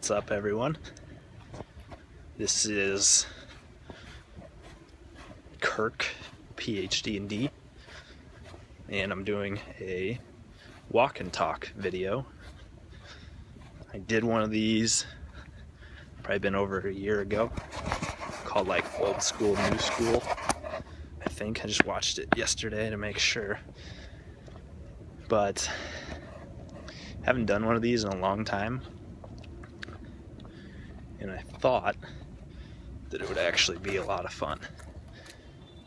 What's up, everyone? This is Kirk, PhD in D, and I'm doing a walk and talk video. I did one of these probably been over a year ago, called like Old School, New School. I think I just watched it yesterday to make sure, but haven't done one of these in a long time, and I thought that it would actually be a lot of fun.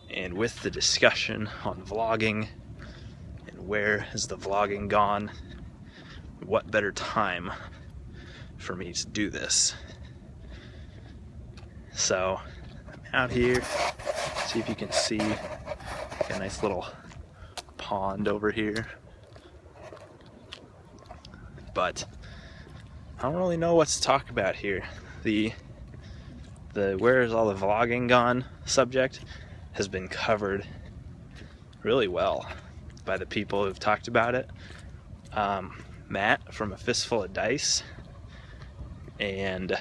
And with the discussion on vlogging and where has the vlogging gone, what better time for me to do this? So I'm out here, see if you can see a nice little pond over here, but I don't really know what to talk about here. The where is all the vlogging gone subject has been covered really well by the people who've talked about it. Matt from A Fistful of Dice and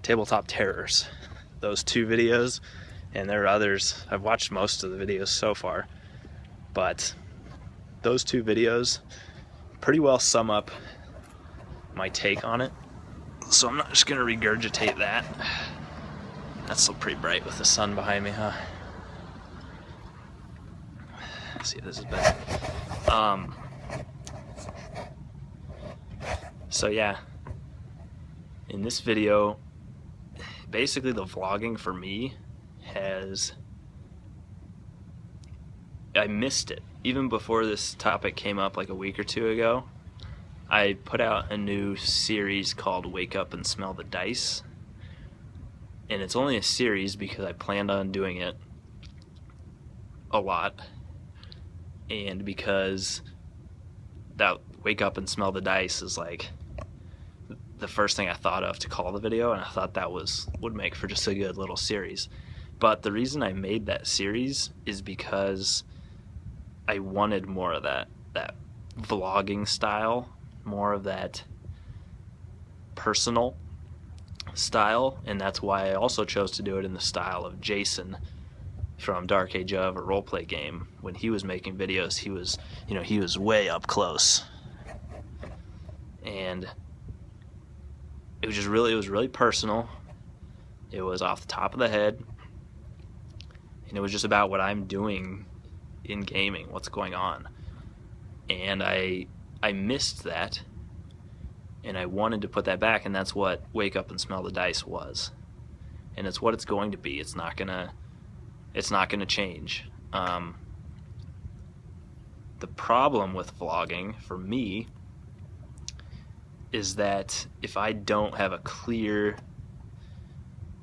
Tabletop Terrors. Those two videos, and there are others. I've watched most of the videos so far, but those two videos pretty well sum up my take on it. So I'm not just gonna regurgitate that. That's still pretty bright with the sun behind me, huh? Let's see if this is better. So yeah, in this video, basically the vlogging for me I missed it. Even before this topic came up like a week or two ago, I put out a new series called Wake Up and Smell the Dice. And it's only a series because I planned on doing it a lot. And because that Wake Up and Smell the Dice is like the first thing I thought of to call the video, and I thought that would make for just a good little series. But the reason I made that series is because I wanted more of that vlogging style, more of that personal style, and that's why I also chose to do it in the style of Jason from Dark Age of, a roleplay game. When he was making videos, he was way up close, and it was really personal. It was off the top of the head, and it was just about what I'm doing in gaming, what's going on. And I missed that, and I wanted to put that back, and that's what Wake Up and Smell the Dice was. And it's what it's going to be. It's not gonna change. The problem with vlogging for me is that if I don't have a clear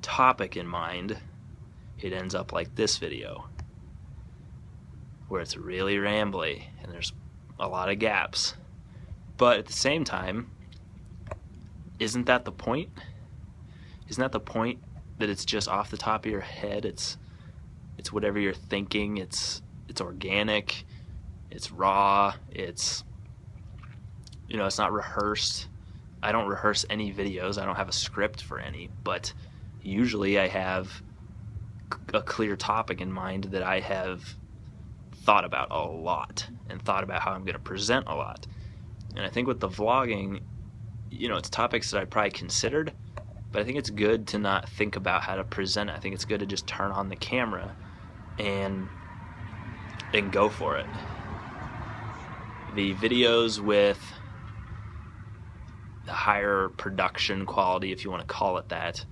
topic in mind, it ends up like this video, where it's really rambly and there's a lot of gaps. But at the same time, isn't that the point? Isn't that the point, that it's just off the top of your head? It's whatever you're thinking. It's organic. It's raw. It's not rehearsed. I don't rehearse any videos. I don't have a script for any, but usually I have a clear topic in mind that I have thought about a lot and thought about how I'm going to present a lot. And I think with the vlogging, it's topics that I probably considered, but I think it's good to not think about how to present it. I think it's good to just turn on the camera and go for it. The videos with the higher production quality, if you want to call it that,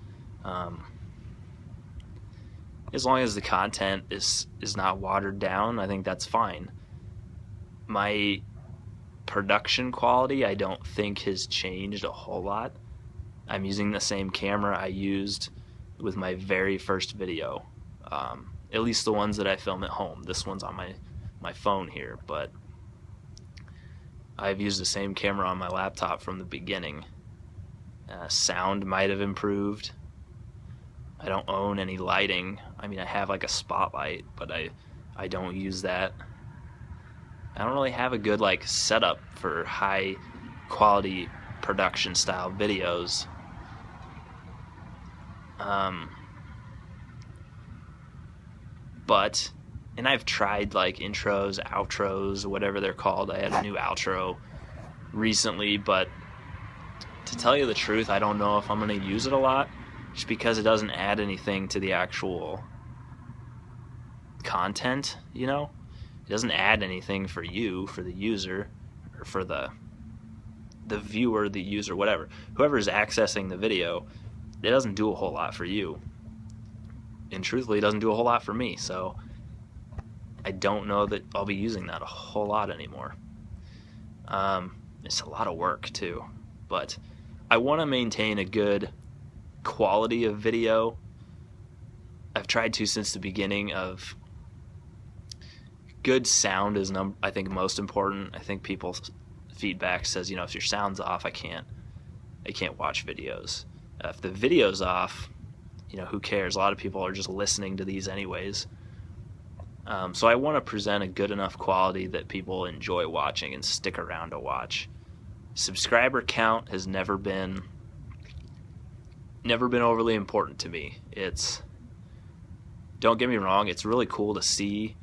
as long as the content is not watered down, I think that's fine. My production quality, I don't think, has changed a whole lot. I'm using the same camera I used with my very first video, at least the ones that I film at home. This one's on my phone here, but I've used the same camera on my laptop from the beginning. Sound might have improved. I don't own any lighting. I mean, I have like a spotlight, but I don't use that. I don't really have a good setup for high quality production style videos. And I've tried like intros, outros, whatever they're called. I had a new outro recently, but to tell you the truth, I don't know if I'm going to use it a lot, just because it doesn't add anything to the actual content, you know? It doesn't add anything for you, for the user, or for the viewer, the user, whatever. Whoever's accessing the video, it doesn't do a whole lot for you. And truthfully, it doesn't do a whole lot for me, so I don't know that I'll be using that a whole lot anymore. It's a lot of work too, but I want to maintain a good quality of video. I've tried to since the beginning of good sound is I think most important. I think people's feedback says, you know, if your sound's off, I can't watch videos. If the video's off, you know, who cares? A lot of people are just listening to these anyways. So I want to present a good enough quality that people enjoy watching and stick around to watch. Subscriber count has never been overly important to me. Don't get me wrong, it's really cool to see,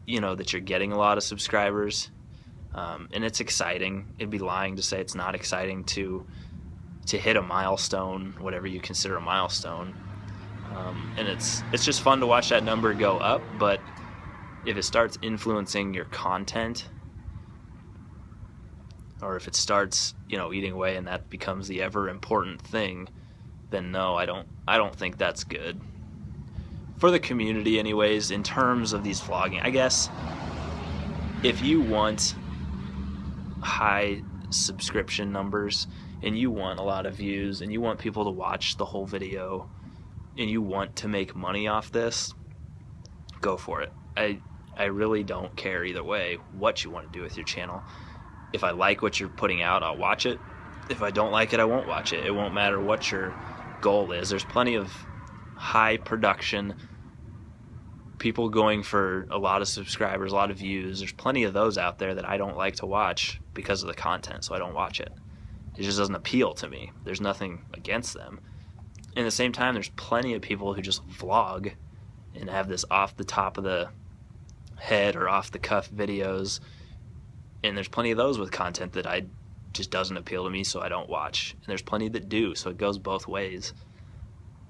you know, that you're getting a lot of subscribers, and it's exciting. It'd be lying to say it's not exciting to hit a milestone, whatever you consider a milestone. And it's just fun to watch that number go up, but if it starts influencing your content, or if it starts, you know, eating away and that becomes the ever important thing, then no, I don't think that's good. For the community anyways, in terms of these vlogging, I guess if you want high subscription numbers and you want a lot of views and you want people to watch the whole video and you want to make money off this, go for it. I really don't care either way what you want to do with your channel. If I like what you're putting out, I'll watch it. If I don't like it, I won't watch it. It won't matter what your goal is. There's plenty of high production people going for a lot of subscribers, a lot of views. There's plenty of those out there that I don't like to watch because of the content, so I don't watch it. It just doesn't appeal to me. There's nothing against them. And at the same time, there's plenty of people who just vlog and have this off the top of the head or off the cuff videos, and there's plenty of those with content that just doesn't appeal to me, so I don't watch. And there's plenty that do, so it goes both ways.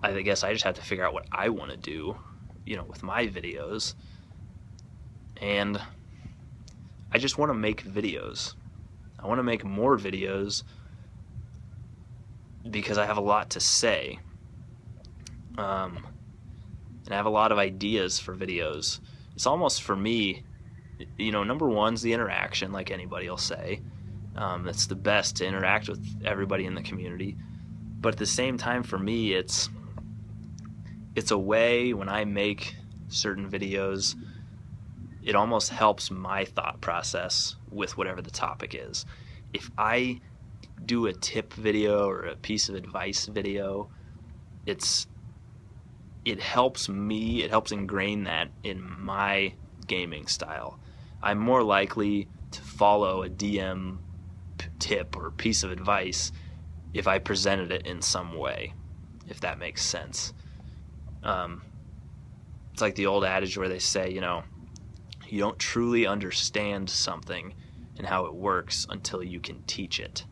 I guess I just have to figure out what I want to do, you know, with my videos. And I just want to make videos. I want to make more videos because I have a lot to say. And I have a lot of ideas for videos. It's almost, for me, you know, number one's the interaction, like anybody will say. That's the best, to interact with everybody in the community. But at the same time, for me, it's a way, when I make certain videos, it almost helps my thought process with whatever the topic is. If I do a tip video or a piece of advice video, it helps me, it helps ingrain that in my gaming style. I'm more likely to follow a DM tip or piece of advice if I presented it in some way, if that makes sense. It's like the old adage where they say, you know, you don't truly understand something and how it works until you can teach it.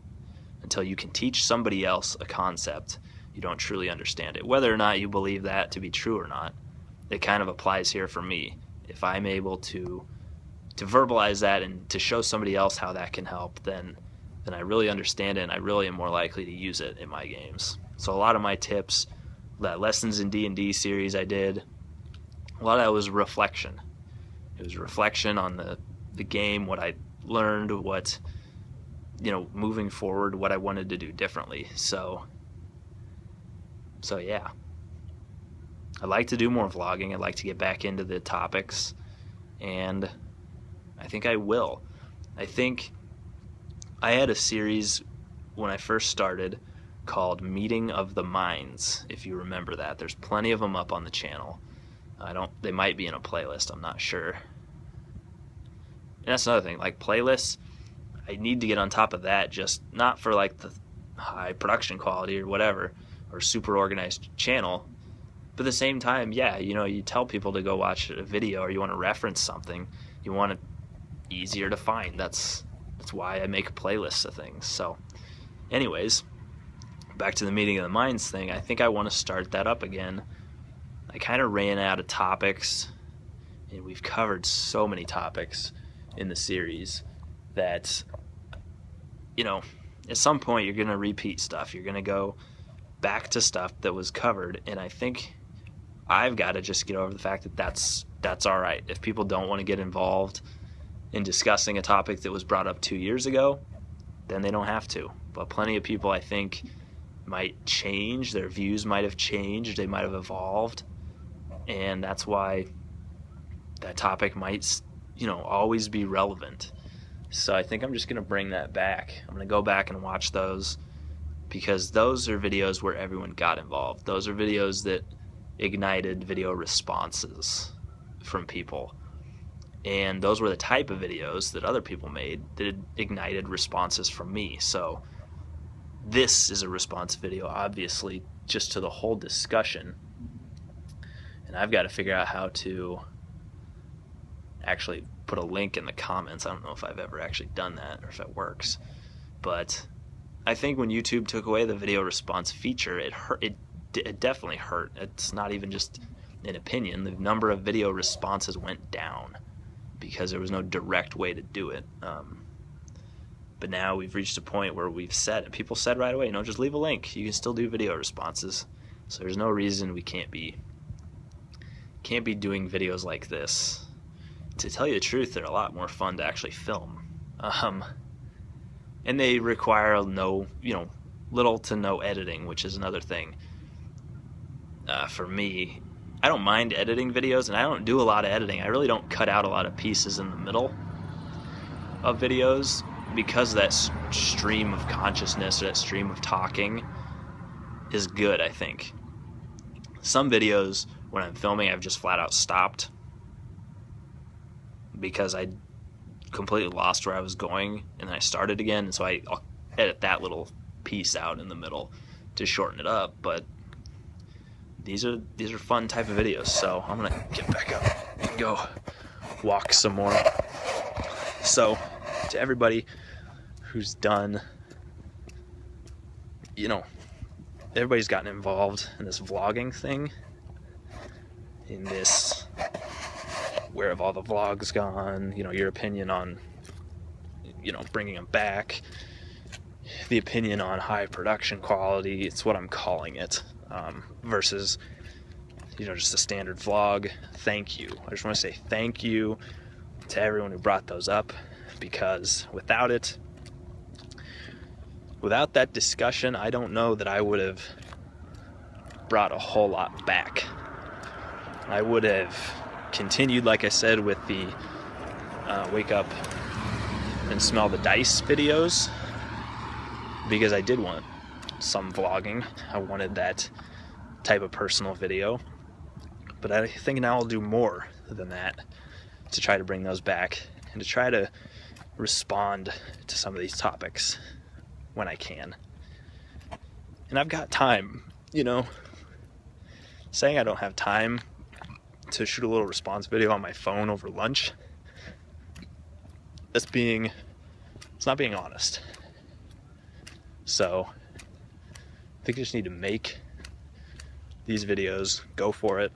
Until you can teach somebody else a concept, you don't truly understand it. Whether or not you believe that to be true or not, it kind of applies here for me. If I'm able to verbalize that and to show somebody else how that can help, then I really understand it, and I really am more likely to use it in my games. So a lot of my tips, that Lessons in D&D series I did, a lot of that was reflection. It was reflection on the game, what I learned, what, you know, moving forward, what I wanted to do differently. So yeah, I'd like to do more vlogging. I'd like to get back into the topics, and I think I will. I think I had a series when I first started called Meeting of the Minds, if you remember that. There's plenty of them up on the channel. They might be in a playlist, I'm not sure. And that's another thing, like playlists, I need to get on top of that, just not for like the high production quality or whatever, or super organized channel, but at the same time, yeah, you know, you tell people to go watch a video, or you want to reference something, you want it easier to find. That's why I make playlists of things. So anyways, back to the meeting of the minds thing, I think I want to start that up again. I kind of ran out of topics, and we've covered so many topics in the series that, you know, at some point you're going to repeat stuff. You're going to go back to stuff that was covered, and I think I've got to just get over the fact that that's all right. If people don't want to get involved in discussing a topic that was brought up 2 years ago, then they don't have to. But plenty of people, I think, might change. Their views might have changed. They might have evolved. And that's why that topic might, you know, always be relevant. So I think I'm just going to bring that back. I'm going to go back and watch those, because those are videos where everyone got involved. Those are videos that ignited video responses from people. And those were the type of videos that other people made that ignited responses from me. So this is a response video, obviously, just to the whole discussion. And I've got to figure out how to actually put a link in the comments. I don't know if I've ever actually done that or if it works. But I think when YouTube took away the video response feature, it hurt. It definitely hurt. It's not even just an opinion. The number of video responses went down because there was no direct way to do it. But now we've reached a point where we've said, and people said right away, you know, just leave a link. You can still do video responses. So there's no reason we can't be doing videos like this. To tell you the truth, they're a lot more fun to actually film. And they require little to no editing, which is another thing. For me, I don't mind editing videos, and I don't do a lot of editing. I really don't cut out a lot of pieces in the middle of videos, because that stream of consciousness, or that stream of talking, is good, I think. Some videos, when I'm filming, I've just flat out stopped because I completely lost where I was going, and then I started again, and so I'll edit that little piece out in the middle to shorten it up. But these are fun type of videos, so I'm gonna get back up and go walk some more. So to everybody who's done, you know, everybody's gotten involved in this vlogging thing, in this where have all the vlogs gone, you know, your opinion on, you know, bringing them back, the opinion on high production quality, it's what I'm calling it, versus, you know, just a standard vlog. Thank you. I just want to say thank you to everyone who brought those up, because without that discussion, I don't know that I would have brought a whole lot back. I would have continued, like I said, with the wake up and smell the dice videos, because I did want some vlogging. I wanted that type of personal video, but I think now I'll do more than that to try to bring those back and to try to respond to some of these topics when I can. And I've got time, you know. Saying I don't have time to shoot a little response video on my phone over lunch, it's not being honest. So I think I just need to make these videos, go for it,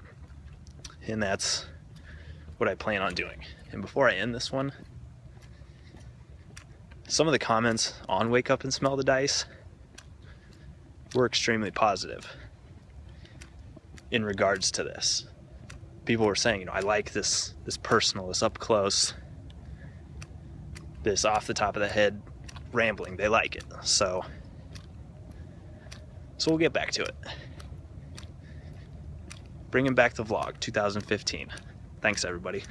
and that's what I plan on doing. And before I end this one, some of the comments on Wake Up and Smell the Dice were extremely positive in regards to this. People were saying, you know, I like this personal, this up close, this off the top of the head rambling. They like it. So we'll get back to it. Bringing back the vlog 2015. Thanks, everybody.